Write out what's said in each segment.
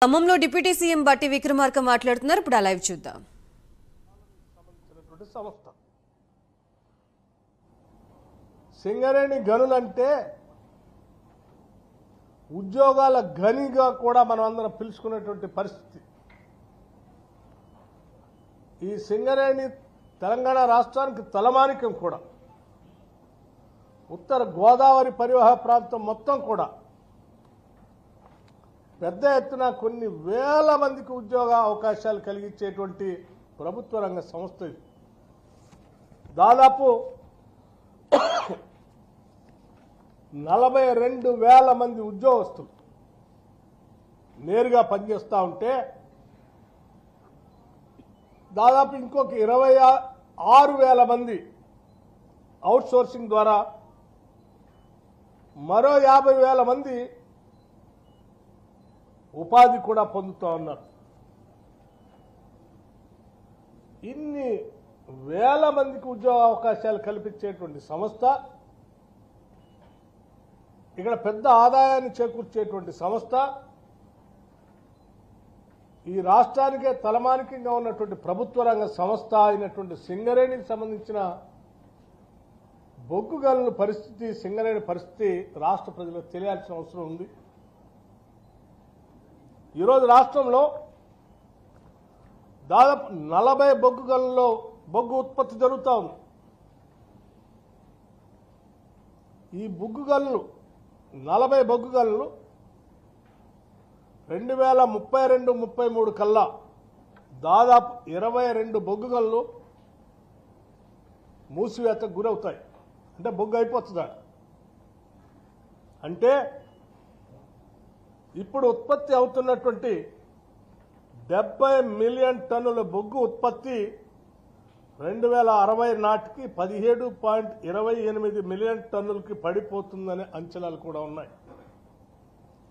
ఖమ్మంలో deputy CM బట్టి విక్రమార్క మాట్లాడుతున్నారు. ఇప్పుడు ఆ లైవ్ చూద్దాం. సంస్థ సింగరేణి గనులంటే ఉద్యోగాల గనిగా కూడా మనం అందరం పిలుచుకునేటువంటి పరిస్థితి. ఈ సింగరేణి తెలంగాణ రాష్ట్రానికి తలమానికం కూడా. ఉత్తర గోదావరి పరివాహ ప్రాంతం మొత్తం కూడా పెద్ద ఎత్తున కొన్ని వేల మందికి ఉద్యోగ అవకాశాలు కలిగించేటువంటి ప్రభుత్వ రంగ సంస్థ ఇది. దాదాపు 42,000 మంది ఉద్యోగస్తులు నేరుగా పనిచేస్తూ ఉంటే దాదాపు ఇంకొక 26,000 మంది అవుట్ సోర్సింగ్ ద్వారా మరో 50,000 మంది ఉపాధి కూడా పొందుతూ ఉన్నారు. ఇన్ని వేల మందికి ఉద్యోగ అవకాశాలు కల్పించేటువంటి సంస్థ, ఇక్కడ పెద్ద ఆదాయాన్ని చేకూర్చేటువంటి సంస్థ, ఈ రాష్ట్రానికే తలమానికంగా ఉన్నటువంటి ప్రభుత్వ రంగ సంస్థ అయినటువంటి సింగరేణికి సంబంధించిన బొగ్గు గనుల పరిస్థితి, సింగరేణి పరిస్థితి రాష్ట్ర ప్రజలకు తెలియాల్సిన అవసరం ఉంది. ఈరోజు రాష్ట్రంలో దాదాపు 40 బొగ్గు గనుల్లో బొగ్గు ఉత్పత్తి జరుగుతూ ఉంది. ఈ బొగ్గు గనులు 40 బొగ్గు గనులు 2032-33 కల్లా దాదాపు 22 బొగ్గు గనులు మూసివేతకు గురవుతాయి. అంటే బొగ్గు అయిపోతుందా అంటే ఇప్పుడు ఉత్పత్తి అవుతున్నటువంటి 70 మిలియన్ టన్నుల బొగ్గు ఉత్పత్తి 2060 నాటికి 17.28 మిలియన్ టన్నులకి పడిపోతుందనే అంచనాలు కూడా ఉన్నాయి.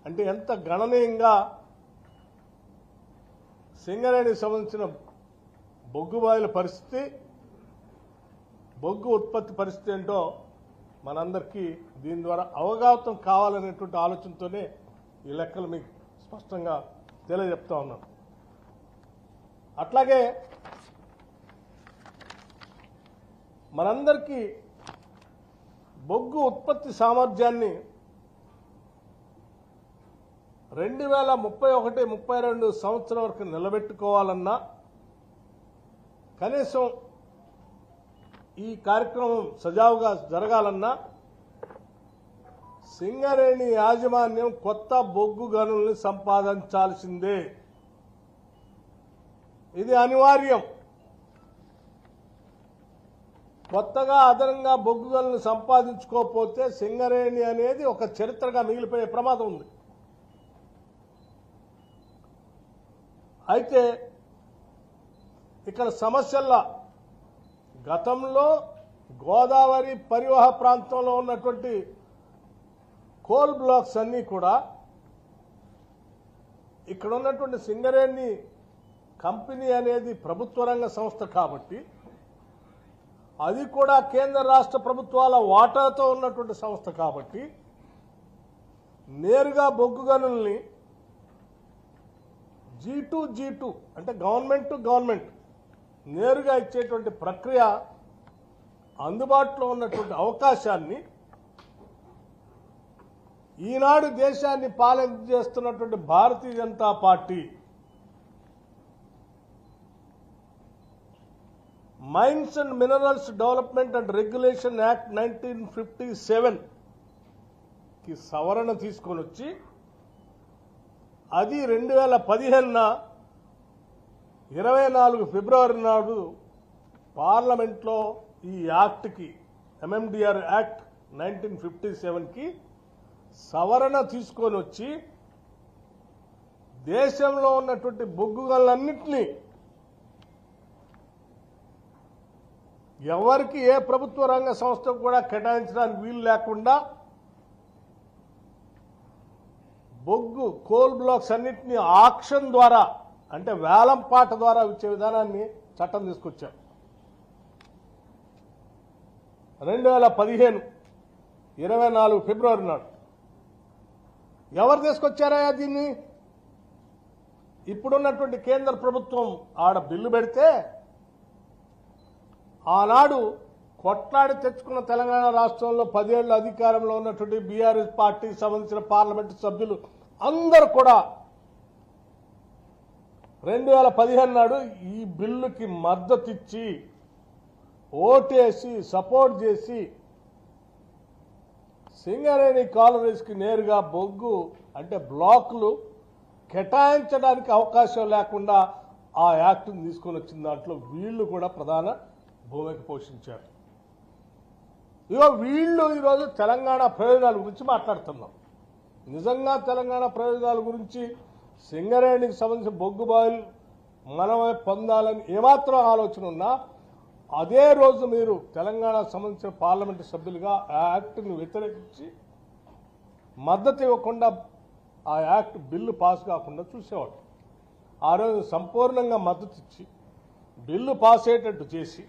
అంటే ఎంత గణనీయంగా సింగరేణికి సంబంధించిన బొగ్గు బాయిల పరిస్థితి, బొగ్గు ఉత్పత్తి పరిస్థితి ఏంటో మనందరికీ దీని ద్వారా అవగాహన కావాలనేటువంటి ఆలోచనతోనే ఈ లెక్కలు మీకు స్పష్టంగా తెలియజెప్తా ఉన్నాను. అట్లాగే మనందరికీ బొగ్గు ఉత్పత్తి సామర్థ్యాన్ని 2031-32 సంవత్సరం వరకు నిలబెట్టుకోవాలన్నా, కనీసం ఈ కార్యక్రమం సజావుగా జరగాలన్నా సింగరేణి యాజమాన్యం కొత్త బొగ్గు గనుల్ని సంపాదించాల్సిందే. ఇది అనివార్యం. కొత్తగా అదనంగా బొగ్గు గనులను సంపాదించుకోకపోతే సింగరేణి అనేది ఒక చరిత్రగా మిగిలిపోయే ప్రమాదం ఉంది. అయితే ఇక్కడ సమస్యల్లో గతంలో గోదావరి పరివాహ ప్రాంతంలో ఉన్నటువంటి కోల్ బ్లాక్స్ అన్నీ కూడా ఇక్కడ ఉన్నటువంటి సింగరేణి కంపెనీ అనేది ప్రభుత్వ రంగ సంస్థ కాబట్టి, అది కూడా కేంద్ర రాష్ట్ర ప్రభుత్వాల వాటాతో ఉన్నటువంటి సంస్థ కాబట్టి, నేరుగా బొగ్గు గనుల్ని G2 అంటే గవర్నమెంట్ టు గవర్నమెంట్ నేరుగా ఇచ్చేటువంటి ప్రక్రియ అందుబాటులో ఉన్నటువంటి అవకాశాన్ని ఈనాడు దేశాన్ని పాలన చేస్తున్నటువంటి Bharatiya Janata Party mines and minerals development and regulation act 1957 కి సవరణ తీసుకొని వచ్చి, అది 2015 24 ఫిబ్రవరి నాడు పార్లమెంట్లో ఈ యాక్ట్కి, MMDR యాక్ట్ 1957కి సవరణ తీసుకొని వచ్చి దేశంలో ఉన్నటువంటి బొగ్గు గనులన్నింటినీ ఎవరికి ఏ ప్రభుత్వ రంగ సంస్థకు కూడా కేటాయించడానికి వీలు లేకుండా బొగ్గు కోల్ బ్లాక్స్ అన్నింటినీ ఆక్షన్ ద్వారా, అంటే వేలంపాట ద్వారా ఇచ్చే విధానాన్ని చట్టం తీసుకొచ్చారు. 2015 24 ఫిబ్రవరి నాడు ఎవరు తీసుకొచ్చారా దీన్ని? ఇప్పుడున్నటువంటి కేంద్ర ప్రభుత్వం ఆడ బిల్లు పెడితే ఆనాడు కొట్లాడి తెచ్చుకున్న తెలంగాణ రాష్ట్రంలో 10 ఏళ్ల అధికారంలో ఉన్నటువంటి బీఆర్ఎస్ పార్టీకి సంబంధించిన పార్లమెంటు సభ్యులు అందరూ కూడా 2015 నాడు ఈ బిల్లుకి మద్దతు ఇచ్చి ఓటేసి సపోర్ట్ చేసి సింగరేణి కాలరీస్కి నేరుగా బొగ్గు అంటే బ్లాకులు కేటాయించడానికి అవకాశం లేకుండా ఆ యాక్ట్ని తీసుకొని వచ్చిన దాంట్లో వీళ్ళు కూడా ప్రధాన భూమిక పోషించారు. ఇగో వీళ్ళు ఈరోజు తెలంగాణ ప్రయోజనాల గురించి మాట్లాడుతున్నాం. నిజంగా తెలంగాణ ప్రయోజనాల గురించి సింగరేణికి సంబంధించిన బొగ్గు బాయిల్ మనమే పొందాలని ఏమాత్రం ఆలోచన ఉన్నా అదే రోజు మీరు తెలంగాణకు సంబంధించిన పార్లమెంటు సభ్యులుగా ఆ యాక్ట్ని వ్యతిరేకించి మద్దతు ఇవ్వకుండా ఆ యాక్ట్ బిల్లు పాస్ కాకుండా చూసేవాడు. ఆ రోజు సంపూర్ణంగా మద్దతు ఇచ్చి బిల్లు పాస్ అయ్యేటట్టు చేసి